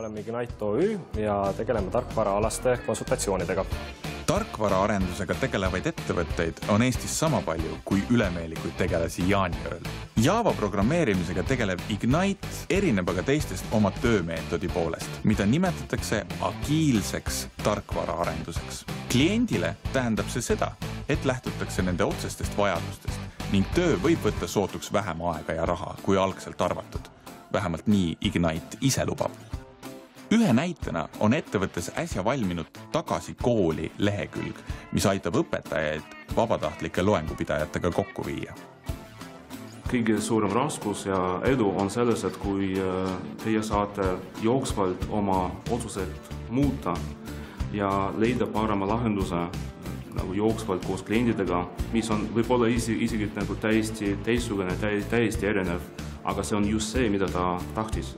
oleme Ignite OÜ ja tegeleme tarkvaraalaste konsultatsioonidega. Tarkvaraarendusega tegelevaid ettevõtteid on Eestis sama palju kui ülemeelikuid tegelasi Jaaniööl. Java programmeerimisega tegelev Ignite erineb aga teistest oma töömeetodi poolest, mida nimetatakse agiilseks tarkvaraarenduseks. Kliendile tähendab see seda, et lähtutakse nende otsestest vajadustest ning töö võib võtta sootuks vähem aega ja raha, kui algselt arvatud. Vähemalt nii Ignite ise lubab. Ühe näitena on ettevõttes äsja valminud Tagasi kooli lehekülg, mis aitab õpetajaid vabatahtlike loengupidajatega kokku viia. Kõige suurem raskus ja edu on selles, et kui teie saate jooksvalt oma otsused muuta ja leida parema lahenduse nagu jooksvalt koos kliendidega, mis on võib-olla isegi nagu täiesti teistsugune, täiesti erinev, aga see on just see, mida ta tahtis.